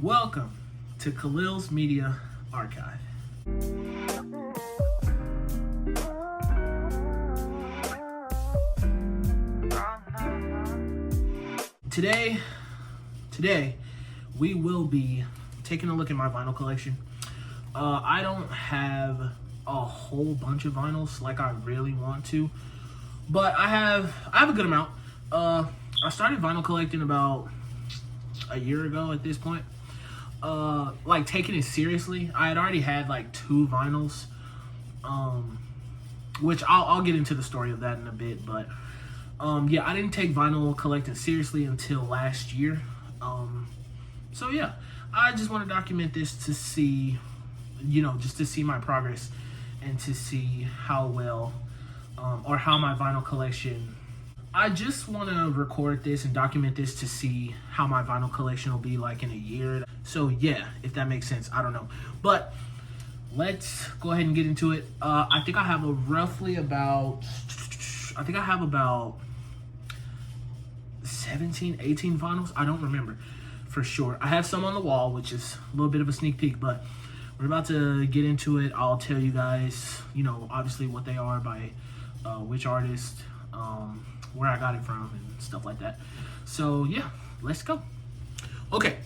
Welcome to Khalil's Media Archive. Today, we will be taking a look at my vinyl collection. I don't have a whole bunch of vinyls like I really want to, but I have a good amount. I started vinyl collecting about a year ago at this point. Like taking it seriously. I had already had like 2 vinyls, which I'll get into the story of that in a bit, but yeah, I didn't take vinyl collecting seriously until last year. So yeah, I just want to document this to see, just to see my progress and to see how well, or how my vinyl collection. I just want to record this and document this to see how my vinyl collection will be like in a year. So yeah, if that makes sense, I don't know. But let's go ahead and get into it. I think I have about 17, 18 vinyls. I don't remember for sure. I have some on the wall, which is a little bit of a sneak peek, but we're about to get into it. I'll tell you guys, obviously what they are by which artist, where I got it from and stuff like that. So yeah, let's go. Okay.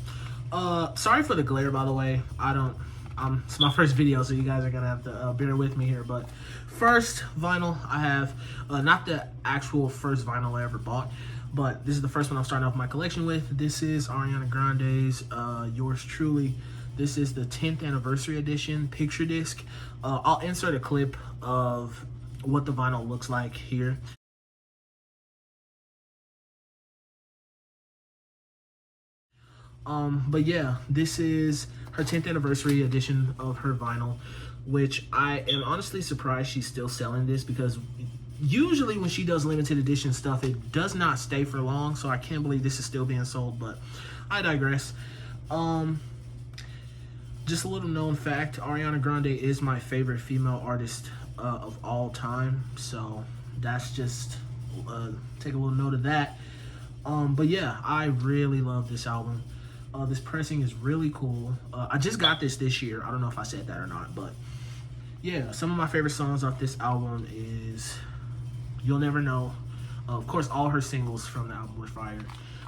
Sorry for the glare, by the way. It's my first video, so you guys are gonna have to bear with me here. But first vinyl I have, not the actual first vinyl I ever bought, but this is the first one I'm starting off my collection with. This is Ariana Grande's Yours Truly. This is the 10th anniversary edition picture disc. I'll insert a clip of what the vinyl looks like here. But yeah, this is her 10th anniversary edition of her vinyl, which I am honestly surprised she's still selling this, because usually when she does limited edition stuff, it does not stay for long, so I can't believe this is still being sold, but I digress. Just a little known fact, Ariana Grande is my favorite female artist of all time, so that's just, take a little note of that. But yeah, I really love this album. This pressing is really cool. I just got this year. I don't know if I said that or not, but yeah, some of my favorite songs off this album is You'll Never Know. Of course, all her singles from the album were fire.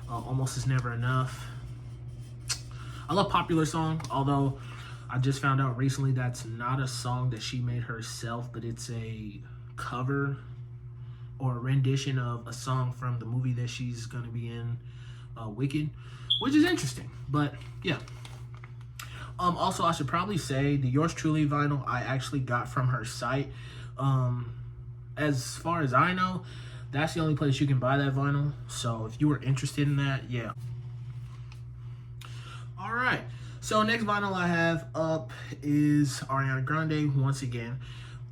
Almost Is Never Enough. I love Popular Song, although I just found out recently that's not a song that she made herself, but it's a cover or a rendition of a song from the movie that she's going to be in, Wicked, which is interesting. But yeah. Also, I should probably say the Yours Truly vinyl I actually got from her site. As far as I know, that's the only place you can buy that vinyl. So if you were interested in that, yeah. All right. So next vinyl I have up is Ariana Grande once again.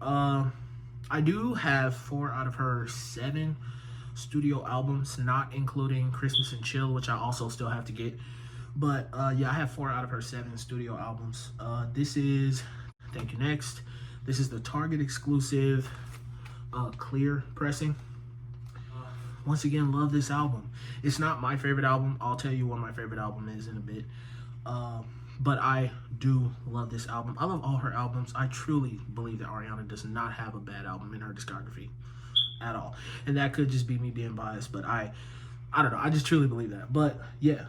I do have 4 out of her 7 studio albums, not including Christmas and Chill, which I also still have to get. But yeah, I have 4 out of her 7 studio albums. This is Thank You Next. This is the Target exclusive clear pressing. Once again, love this album. It's not my favorite album. I'll tell you what my favorite album is in a bit. But I do love this album. I love all her albums. I truly believe that Ariana does not have a bad album in her discography at all. And that could just be me being biased, but I don't know. I just truly believe that. But yeah,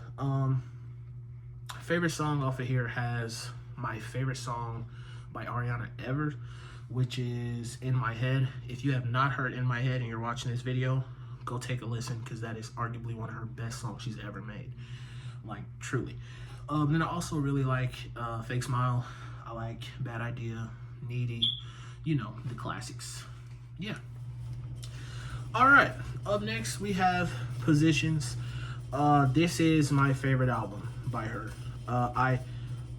favorite song off of here has my favorite song by Ariana ever, which is In My Head. If you have not heard In My Head and you're watching this video, go take a listen, because that is arguably one of her best songs she's ever made. Like, truly. Then I also really like Fake Smile. I like Bad Idea, Needy, the classics. Yeah. All right, up next we have Positions. This is my favorite album by her. I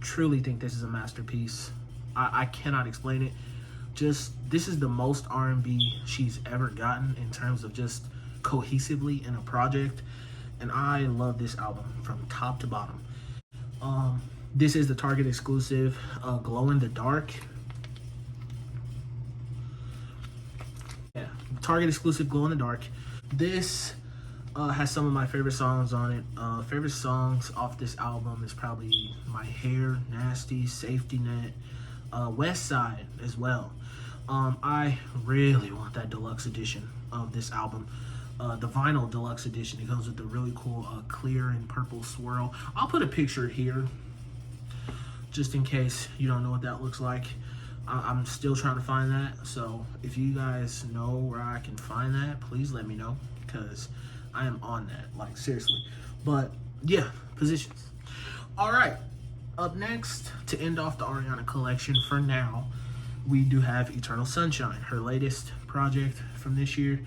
truly think this is a masterpiece. I cannot explain it. This is the most R&B she's ever gotten in terms of just cohesively in a project, and I love this album from top to bottom. This is the Target exclusive Glow in the Dark. Yeah, Target exclusive Glow in the Dark. This has some of my favorite songs on it. Favorite songs off this album is probably My Hair, Nasty, Safety Net, West Side as well. I really want that deluxe edition of this album. The vinyl deluxe edition. It comes with the really cool clear and purple swirl. I'll put a picture here just in case you don't know what that looks like. I'm still trying to find that. So if you guys know where I can find that, please let me know, because I am on that, like seriously. But yeah, positions. All right, up next to end off the Ariana collection for now, we do have Eternal Sunshine, her latest project from this year.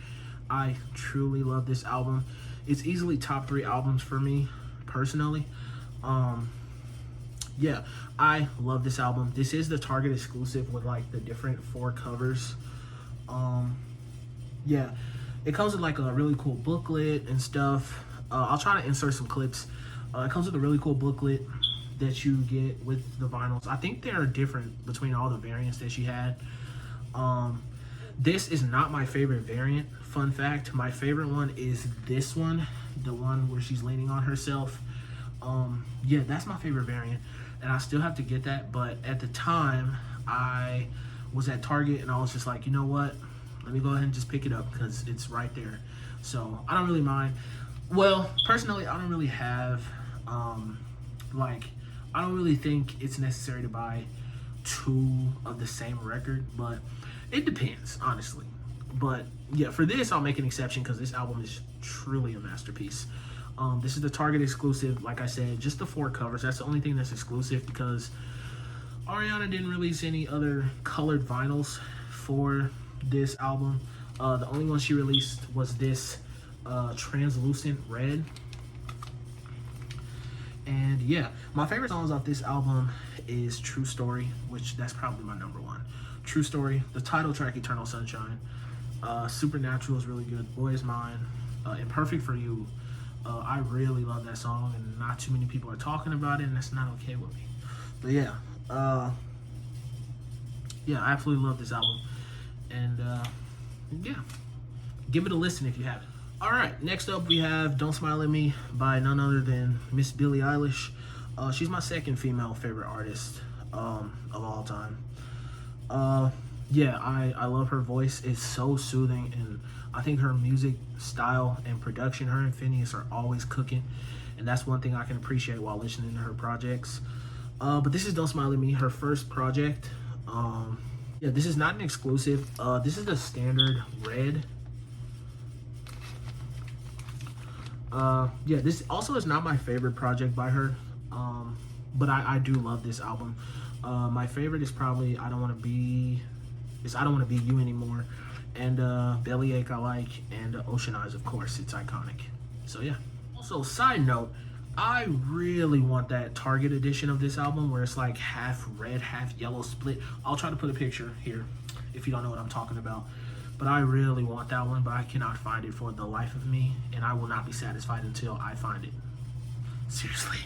I truly love this album. It's easily top 3 albums for me personally. Yeah, I love this album. This is the Target exclusive with like the different 4 covers. Yeah, it comes with like a really cool booklet and stuff. I'll try to insert some clips. It comes with a really cool booklet that you get with the vinyls. I think they're different between all the variants that she had. This is not my favorite variant. Fun fact, my favorite one is this one, the one where she's leaning on herself. Yeah, that's my favorite variant, and I still have to get that. But at the time, I was at Target and I was just like, you know what? Let me go ahead and just pick it up because it's right there. So I don't really mind. Well, personally, I don't really have, I don't really think it's necessary to buy 2 of the same record, but it depends, honestly. But yeah, for this, I'll make an exception because this album is truly a masterpiece. This is the Target exclusive, like I said, just the 4 covers. That's the only thing that's exclusive because Ariana didn't release any other colored vinyls for this album. The only one she released was this translucent red. And yeah, my favorite songs off this album is True Story, which that's probably my number 1. True Story, the title track Eternal Sunshine, Supernatural is really good, Boy Is Mine, and Perfect For You. I really love that song, and not too many people are talking about it, and that's not okay with me. But yeah, yeah, I absolutely love this album, and yeah, give it a listen if you haven't. All right, next up we have Don't Smile At Me by none other than Miss Billie Eilish. She's my second female favorite artist of all time. Yeah, I love her voice. It's so soothing, and I think her music style and production, her and Phineas are always cooking, and that's one thing I can appreciate while listening to her projects. But this is Don't Smile At Me, her first project. Yeah, this is not an exclusive. This is the standard red. Yeah, this also is not my favorite project by her, but I do love this album. My favorite is probably I Don't Want to Be You Anymore, and Bellyache I like, and Ocean Eyes, of course. It's iconic. So yeah. Also, side note, I really want that Target edition of this album where it's like half red, half yellow split. I'll try to put a picture here if you don't know what I'm talking about. But I really want that one, but I cannot find it for the life of me, and I will not be satisfied until I find it. Seriously.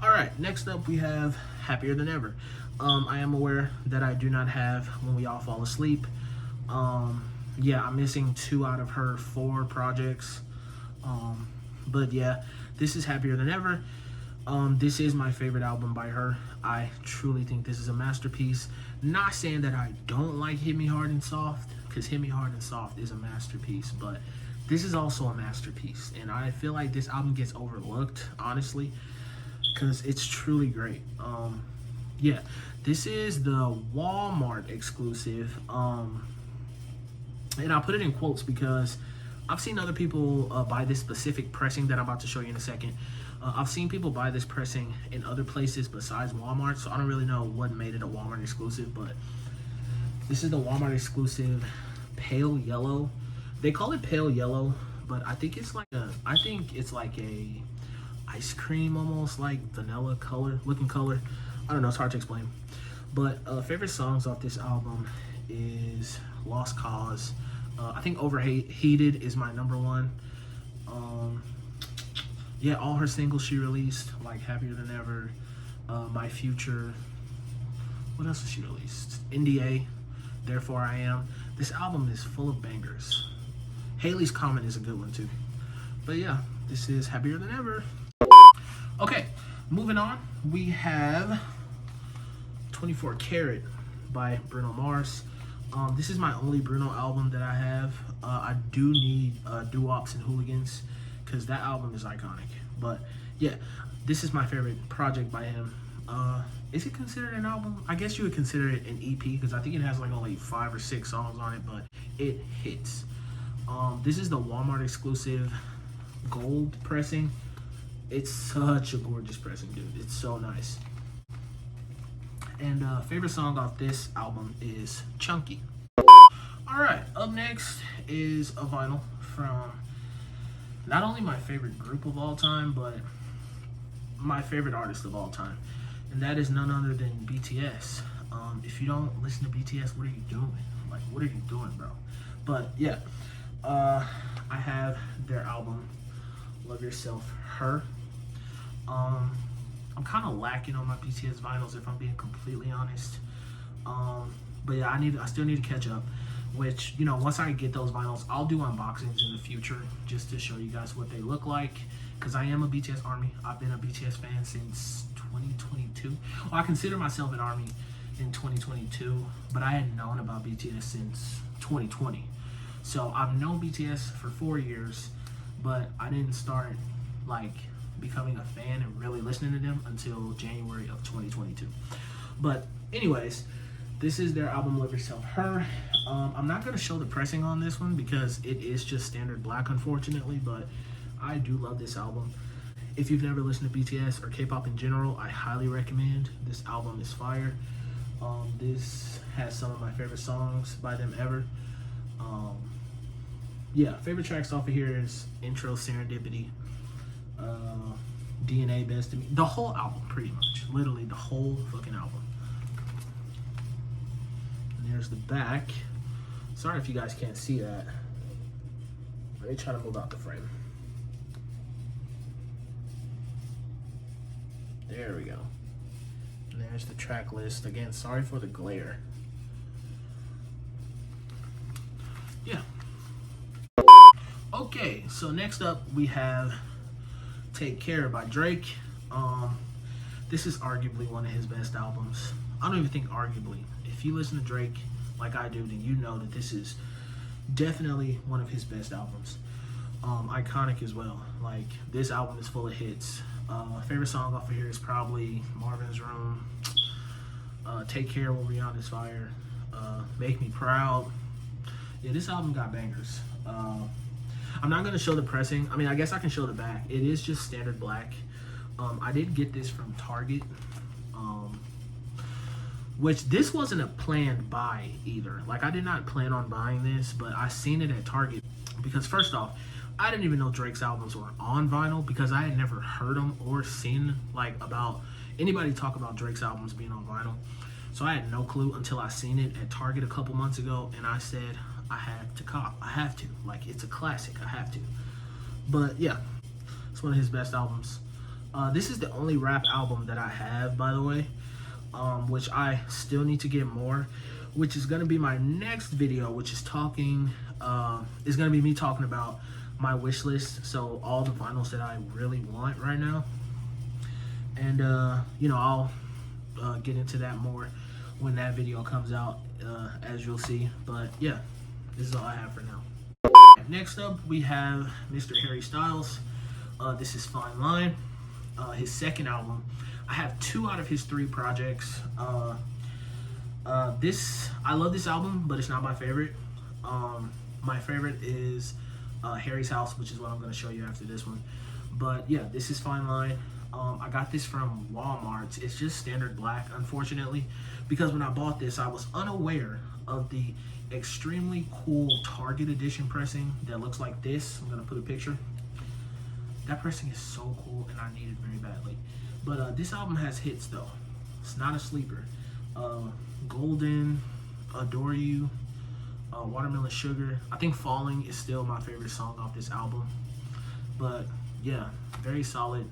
All right, next up we have Happier Than Ever. I am aware that I do not have When We All Fall Asleep. Yeah, I'm missing 2 out of her 4 projects. But yeah, this is Happier Than Ever. This is my favorite album by her. I truly think this is a masterpiece. Not saying that I don't like Hit Me Hard and Soft, because Hit Me Hard and Soft is a masterpiece, but this is also a masterpiece, and I feel like this album gets overlooked, honestly, because it's truly great. Yeah, this is the Walmart exclusive, and I'll put it in quotes because I've seen other people buy this specific pressing that I'm about to show you in a second. I've seen people buy this pressing in other places besides Walmart, so I don't really know what made it a Walmart exclusive, but this is the Walmart exclusive Pale Yellow. They call it Pale Yellow, but I think it's like a ice cream, almost like vanilla looking color. I don't know, it's hard to explain. But favorite songs off this album is Lost Cause. I think Overheated is my number 1. Yeah, all her singles she released, like Happier Than Ever, My Future. What else has she released? NDA, Therefore I Am. This album is full of bangers. Haley's Comet is a good one too. But yeah, this is Happier Than Ever. Okay, moving on. We have 24 Karat by Bruno Mars. This is my only Bruno album that I have. I do need Doo-Wops and Hooligans because that album is iconic. But yeah, this is my favorite project by him. Is it considered an album? I guess you would consider it an EP because I think it has like only 5 or 6 songs on it, but it hits. This is the Walmart exclusive gold pressing. It's such a gorgeous pressing, dude. It's so nice. And favorite song off this album is Chunky. Alright, up next is a vinyl from not only my favorite group of all time, but my favorite artist of all time. And that is none other than BTS. If you don't listen to BTS, what are you doing? Like, what are you doing, bro? But yeah, I have their album, Love Yourself, Her. I'm kind of lacking on my BTS vinyls if I'm being completely honest. But yeah, I still need to catch up. Which, you know, once I get those vinyls, I'll do unboxings in the future just to show you guys what they look like. Because I am a BTS ARMY. I've been a BTS fan since 2022. Well, I consider myself an ARMY in 2022, but I had known about BTS since 2020. So I've known BTS for 4 years, but I didn't start like becoming a fan and really listening to them until January of 2022. But anyways, this is their album Love Yourself, Her. I'm not going to show the pressing on this one because it is just standard black, unfortunately, but I do love this album. If you've never listened to BTS or K-pop in general, I highly recommend. This album is fire. This has some of my favorite songs by them ever. Yeah, favorite tracks off of here is Intro, Serendipity, DNA, Best of Me. The whole album, pretty much. Literally the whole fucking album. And there's the back. Sorry if you guys can't see that. Let me try to move out the frame. There we go. And there's the track list. Again, sorry for the glare. Yeah. Okay, so next up we have Take Care by Drake. This is arguably one of his best albums. I don't even think arguably. If you listen to Drake like I do, then you know that this is definitely one of his best albums. Iconic as well. Like, this album is full of hits. Favorite song off of here is probably Marvin's Room, Take Care when Rihanna's Fire, Make Me Proud. Yeah, this album got bangers. I'm not going to show the pressing. I mean, I guess I can show the back. It is just standard black. I did get this from Target, which this wasn't a planned buy either. Like, I did not plan on buying this, but I seen it at Target because first off, I didn't even know Drake's albums were on vinyl because I had never heard them or seen like about anybody talk about Drake's albums being on vinyl. So I had no clue until I seen it at Target a couple months ago, and I said I had to cop. I have to. Like, it's a classic. I have to. But yeah, it's one of his best albums. This is the only rap album that I have, by the way, which I still need to get more, which is going to be my next video, which is talking, is going to be me talking about my wish list. So all the vinyls that I really want right now. And, you know, I'll get into that more when that video comes out, as you'll see. But yeah, this is all I have for now. Next up, we have Mr. Harry Styles. This is Fine Line, his second album. I have 2 out of his 3 projects. I love this album, but it's not my favorite. My favorite is Harry's House, which is what I'm going to show you after this one. But yeah, this is Fine Line. I got this from Walmart. It's just standard black, unfortunately, because when I bought this, I was unaware of the extremely cool Target edition pressing that looks like this. I'm going to put a picture. That pressing is so cool, and I need it very badly. But this album has hits, though. It's not a sleeper. Golden, Adore You, Watermelon Sugar. I think Falling is still my favorite song off this album. But yeah, very solid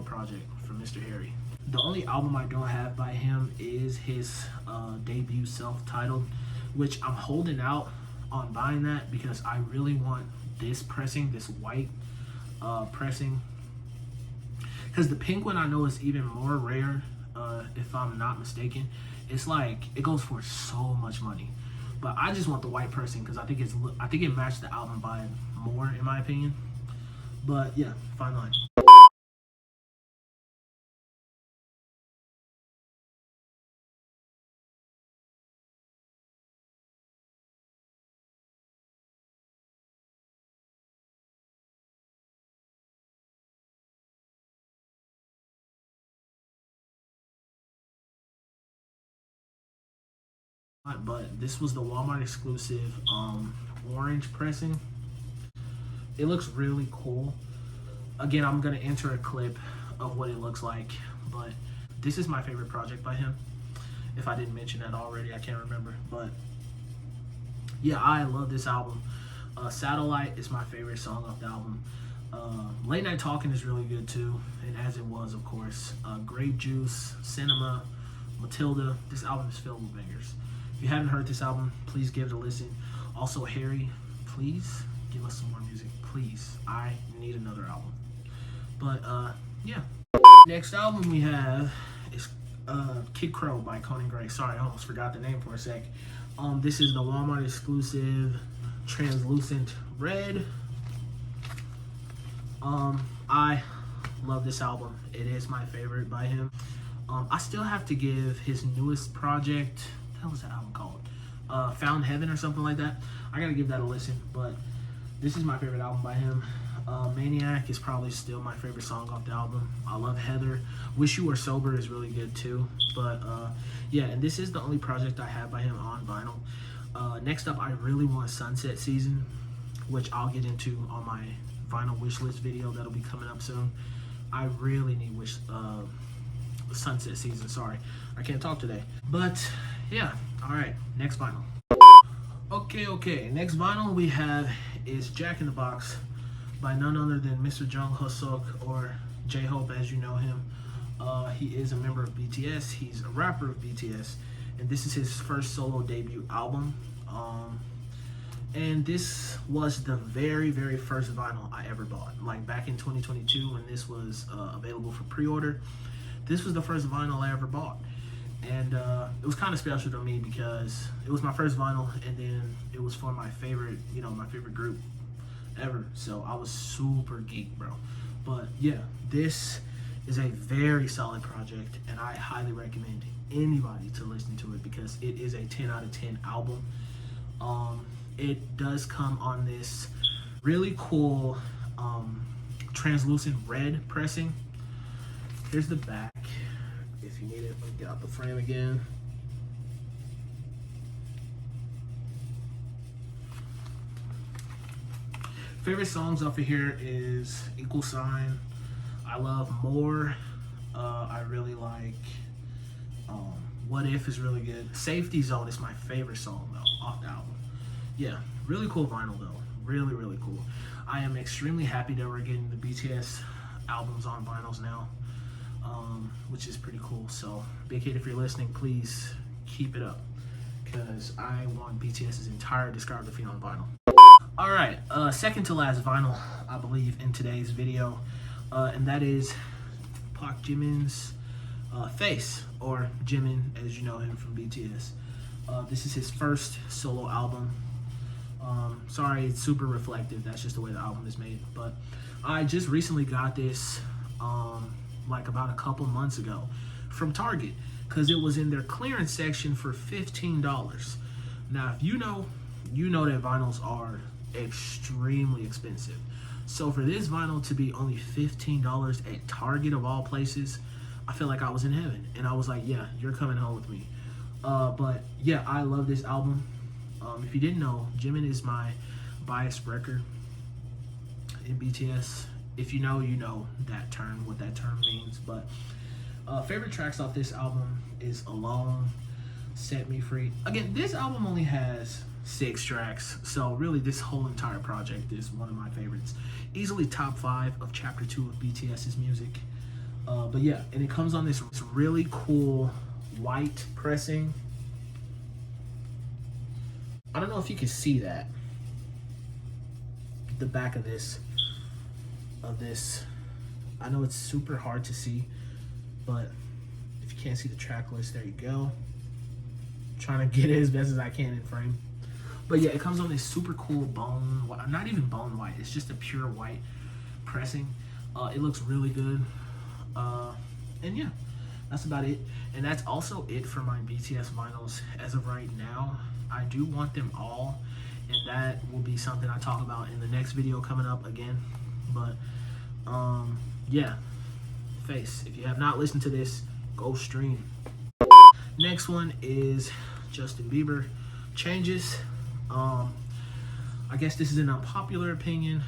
project from Mr. Harry. The only album I don't have by him is his debut self-titled, which I'm holding out on buying that because I really want this pressing, this white pressing, because the pink one I know is even more rare, if I'm not mistaken. It's like it goes for so much money, but I just want the white pressing because I think it matched the album vibe more in my opinion. But yeah, fine line. But this was the Walmart exclusive orange pressing. It looks really cool. Again, I'm gonna enter a clip of what it looks like, but this is my favorite project by him. If I didn't mention that already, I can't remember. But yeah, I love this album. Satellite is my favorite song off the album. Late Night Talking is really good too, and As It Was, of course. Grape Juice, Cinema, Matilda. This album is filled with bangers. If you haven't heard this album, please give it a listen. Also, Harry, please give us some more music. Please, I need another album. But yeah. Next album we have is Kid Crow by Conan Gray. Sorry, I almost forgot the name for a sec. This is the Walmart exclusive Translucent Red. I love this album. It is my favorite by him. I still have to give his newest project, what the hell is that album called? Found Heaven or something like that. I gotta give that a listen, but this is my favorite album by him. Maniac is probably still my favorite song off the album. I love Heather. Wish You Were Sober is really good too. But yeah, and this is the only project I have by him on vinyl. Next up, I really want Sunset Season, which I'll get into on my vinyl wish list video that'll be coming up soon. I really need Sunset Season. Sorry, I can't talk today. But yeah, all right, next vinyl. Okay, next vinyl we have is Jack in the Box by none other than Mr. Jung Hoseok, or J-Hope as you know him. He is a member of BTS. He's a rapper of BTS, and this is his first solo debut album. And this was the very, very first vinyl I ever bought. Like back in 2022 when this was available for pre-order, this was the first vinyl I ever bought. And it was kind of special to me because it was my first vinyl, and then it was for my favorite, my favorite group ever. So I was super geeked, bro. But yeah, this is a very solid project, and I highly recommend anybody to listen to it because it is a 10 out of 10 album. It does come on this really cool translucent red pressing. Here's the back. If you need it, let me get out the frame again. Favorite songs off of here is Equal Sign. I love More. I really like What If is really good. Safety Zone is my favorite song though off the album. Yeah, really cool vinyl though. Really, really cool. I am extremely happy that we're getting the BTS albums on vinyls now, which is pretty cool. So, Big Hit, if you're listening, please keep it up because I want BTS's entire discography on vinyl. All right, second to last vinyl, I believe, in today's video, and that is Park Jimin's Face, or Jimin as you know him from BTS. This is his first solo album. Sorry, it's super reflective. That's just the way the album is made. But I just recently got this like about a couple months ago from Target because it was in their clearance section for $15. Now, if you know that vinyls are extremely expensive. So for this vinyl to be only $15 at Target of all places, I feel like I was in heaven. And I was like, yeah, you're coming home with me. But yeah, I love this album. If you didn't know, Jimin is my biased wrecker in BTS. If you know, you know that term, what that term means. But favorite tracks off this album is Alone, Set Me Free. Again, this album only has 6 tracks, so really this whole entire project is one of my favorites. Easily top 5 of chapter 2 of BTS's music. But yeah, and it comes on this really cool white pressing. I don't know if you can see that, the back of this. I know it's super hard to see, but if you can't see the track list, there you go. Trying to get it as best as I can in frame. But yeah, it comes on this super cool bone, not even bone white, it's just a pure white pressing. It looks really good. And yeah, that's about it. And that's also it for my BTS vinyls as of right now. I do want them all, and that will be something I talk about in the next video coming up again. But yeah, Face, if you have not listened to this, go stream. Next one is Justin Bieber, Changes. I guess this is an unpopular opinion.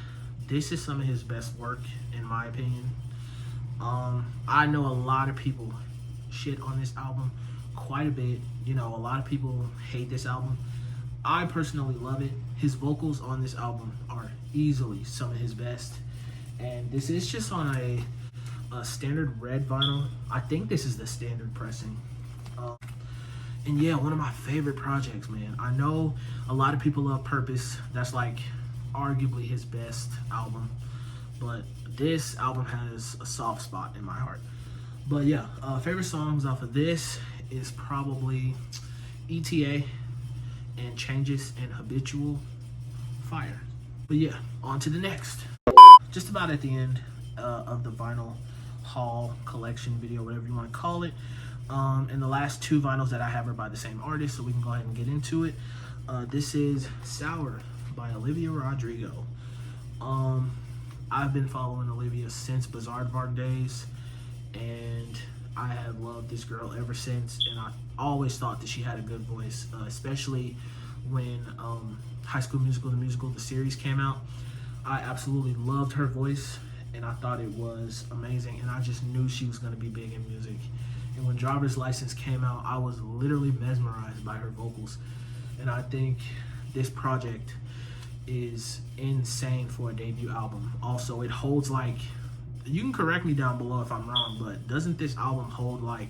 This is some of his best work, in my opinion. I know a lot of people shit on this album quite a bit. You know, a lot of people hate this album. I personally love it. His vocals on this album are easily some of his best. And this is just on a standard red vinyl. I think this is the standard pressing. And yeah, one of my favorite projects, man. I know a lot of people love Purpose. That's like arguably his best album. But this album has a soft spot in my heart. But yeah, favorite songs off of this is probably ETA and Changes and Habitual. Fire. But yeah, on to the next. Just about at the end of the vinyl haul collection video, whatever you want to call it. And the last two vinyls that I have are by the same artist, so we can go ahead and get into it. This is Sour by Olivia Rodrigo. I've been following Olivia since Bizarre Varg days, and I have loved this girl ever since, and I always thought that she had a good voice, especially when High School Musical, the series came out. I absolutely loved her voice, and I thought it was amazing, and I just knew she was going to be big in music. And when Driver's License came out, I was literally mesmerized by her vocals, and I think this project is insane for a debut album. Also, it holds like, you can correct me down below if I'm wrong, but doesn't this album hold like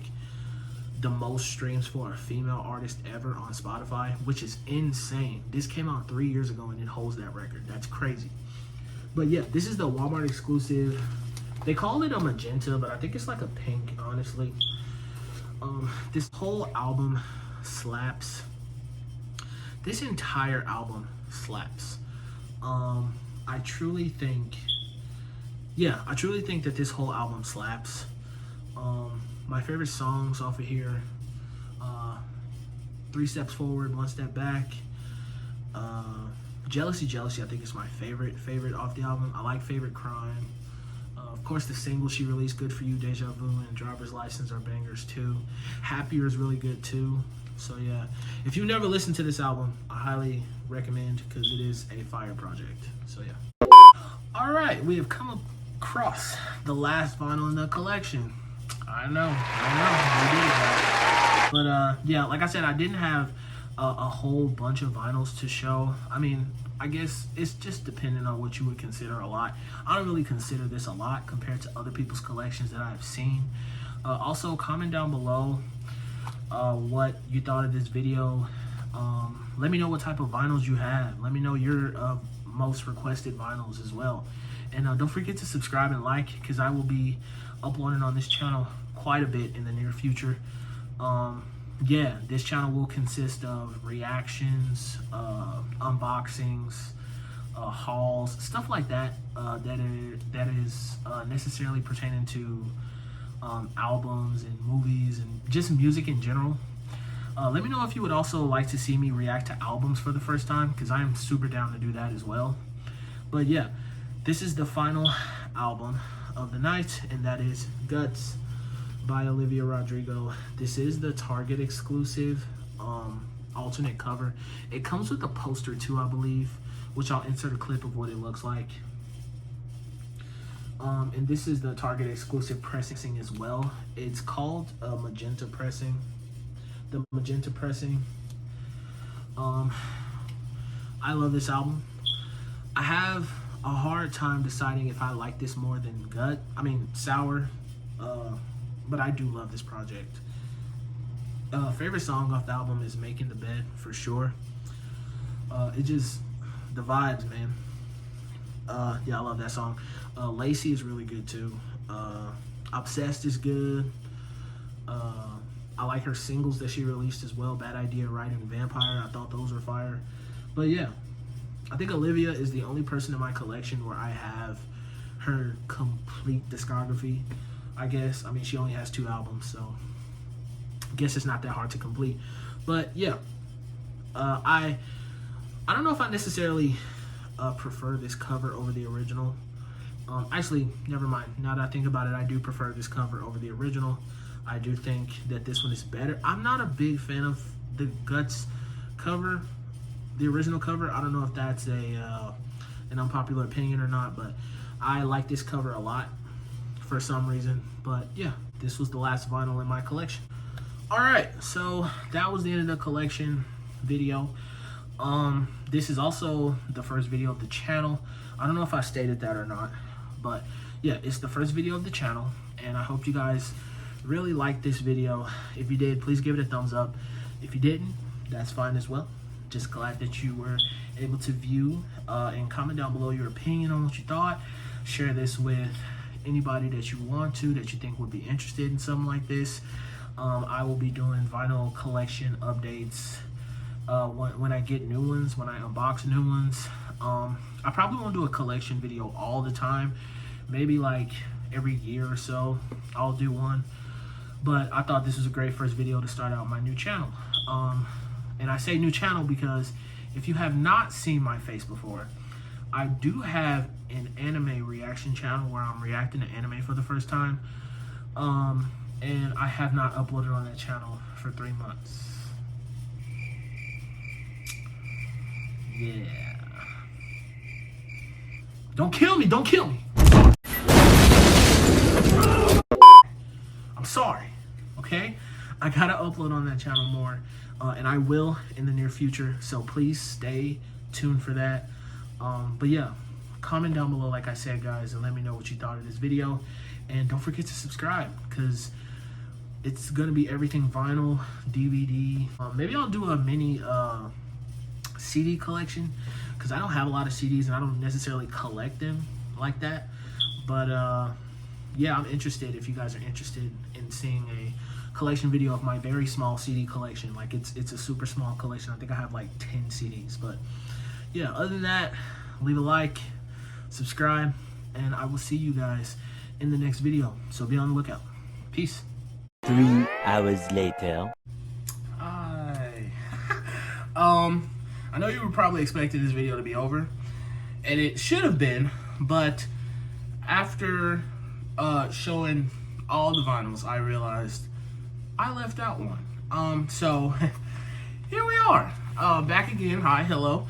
the most streams for a female artist ever on Spotify, which is insane. This came out 3 years ago and it holds that record. That's crazy. But yeah, this is the Walmart exclusive. They call it a magenta, but I think it's like a pink, honestly. This whole album slaps. This entire album slaps. I truly think that this whole album slaps. My favorite songs off of here, 3 Steps Forward, 1 Step Back. Jealousy, I think is my favorite off the album. I like Favorite Crime. Of course, the single she released, Good For You, Deja Vu, and Driver's License are bangers too. Happier is really good too. So yeah, if you've never listened to this album, I highly recommend, because it is a fire project. So yeah. All right, we have come across the last vinyl in the collection. I know, we did that. But yeah, like I said, I didn't have a whole bunch of vinyls to show. I mean, I guess it's just depending on what you would consider a lot. I don't really consider this a lot compared to other people's collections that I've seen. Also, comment down below what you thought of this video. Let me know what type of vinyls you have. Let me know your most requested vinyls as well. And don't forget to subscribe and like, because I will be uploading on this channel quite a bit in the near future. Yeah, this channel will consist of reactions, unboxings, hauls, stuff like that, that is necessarily pertaining to albums and movies and just music in general. Let me know if you would also like to see me react to albums for the first time, because I am super down to do that as well. But yeah, this is the final album of the night, and that is Guts by Olivia Rodrigo. This is the Target exclusive alternate cover. It comes with a poster too, I believe, which I'll insert a clip of what it looks like. And this is the Target exclusive pressing as well. It's called magenta pressing. The magenta pressing. I love this album. I have a hard time deciding if I like this more than Sour. But I do love this project. Favorite song off the album is Making the Bed, for sure. It just, the vibes, man. Yeah, I love that song. Lacey is really good too. Obsessed is good. I like her singles that she released as well. Bad Idea, Right, and Vampire. I thought those were fire. But yeah, I think Olivia is the only person in my collection where I have her complete discography, I guess. I mean, she only has 2 albums, so I guess it's not that hard to complete. But yeah, I don't know if I necessarily prefer this cover over the original. Actually, never mind. Now that I think about it, I do prefer this cover over the original. I do think that this one is better. I'm not a big fan of the Guts cover, the original cover. I don't know if that's an unpopular opinion or not, but I like this cover a lot for some reason. But yeah, this was the last vinyl in my collection. All right, so that was the end of the collection video. This is also the first video of the channel. I don't know if I stated that or not, but yeah, it's the first video of the channel, and I hope you guys really liked this video. If you did, please give it a thumbs up. If you didn't, that's fine as well. Just glad that you were able to view, and comment down below your opinion on what you thought. Share this with anybody that you want to, that you think would be interested in something like this. I will be doing vinyl collection updates when I get new ones, when I unbox new ones. I probably won't do a collection video all the time. Maybe like every year or so I'll do one. But I thought this was a great first video to start out my new channel. And I say new channel because if you have not seen my face before, I do have an anime reaction channel where I'm reacting to anime for the first time. And I have not uploaded on that channel for 3 months. Yeah. Don't kill me, don't kill me. I'm sorry, okay? I gotta upload on that channel more, and I will in the near future, so please stay tuned for that. But yeah, comment down below, like I said, guys, and let me know what you thought of this video. And don't forget to subscribe, because it's gonna be everything vinyl, DVD. Maybe I'll do a mini CD collection, because I don't have a lot of CDs and I don't necessarily collect them like that. But yeah, I'm interested if you guys are interested in seeing a collection video of my very small CD collection. Like it's a super small collection. I think I have like 10 CDs. But yeah, other than that, leave a like, subscribe, and I will see you guys in the next video. So be on the lookout. Peace. 3 hours later. Hi. I know you were probably expecting this video to be over, and it should have been, but after showing all the vinyls, I realized I left out one. So here we are, back again. Hi, hello.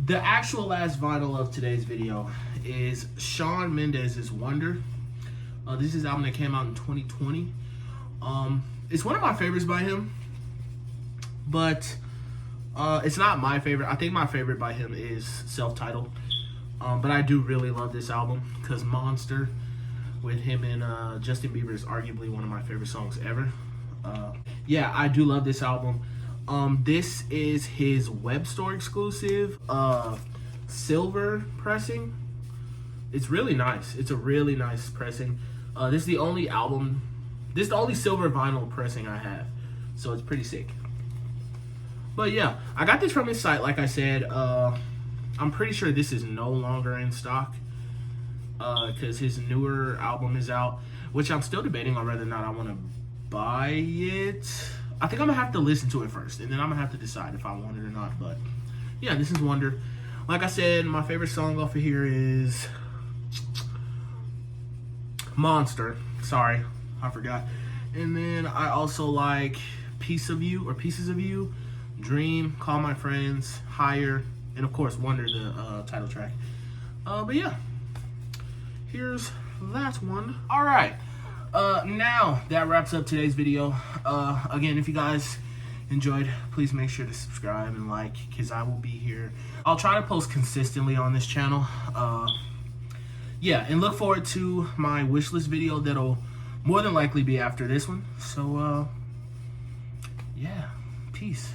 The actual last vinyl of today's video is Shawn Mendes's Wonder. This is his album that came out in 2020. It's one of my favorites by him, but it's not my favorite. I think my favorite by him is Self-Titled. But I do really love this album because Monster with him and Justin Bieber is arguably one of my favorite songs ever. Yeah, I do love this album. This is his web store exclusive silver pressing. It's really nice. It's a really nice pressing. This is the only silver vinyl pressing I have, so it's pretty sick. But yeah, I got this from his site, like I said. I'm pretty sure this is no longer in stock because his newer album is out, which I'm still debating on whether or not I want to buy it. I think I'm gonna have to listen to it first, and then I'm gonna have to decide if I want it or not. But yeah, this is Wonder. Like I said, my favorite song off of here is Monster. Sorry, I forgot. And then I also like Piece of You or Pieces of You, Dream, Call My Friends, Higher, and of course Wonder, the title track. But yeah, here's that one. All right, now that wraps up today's video. Again, if you guys enjoyed, please make sure to subscribe and like, because I will be here. I'll try to post consistently on this channel. Yeah, and look forward to my wishlist video that'll more than likely be after this one. So yeah, peace.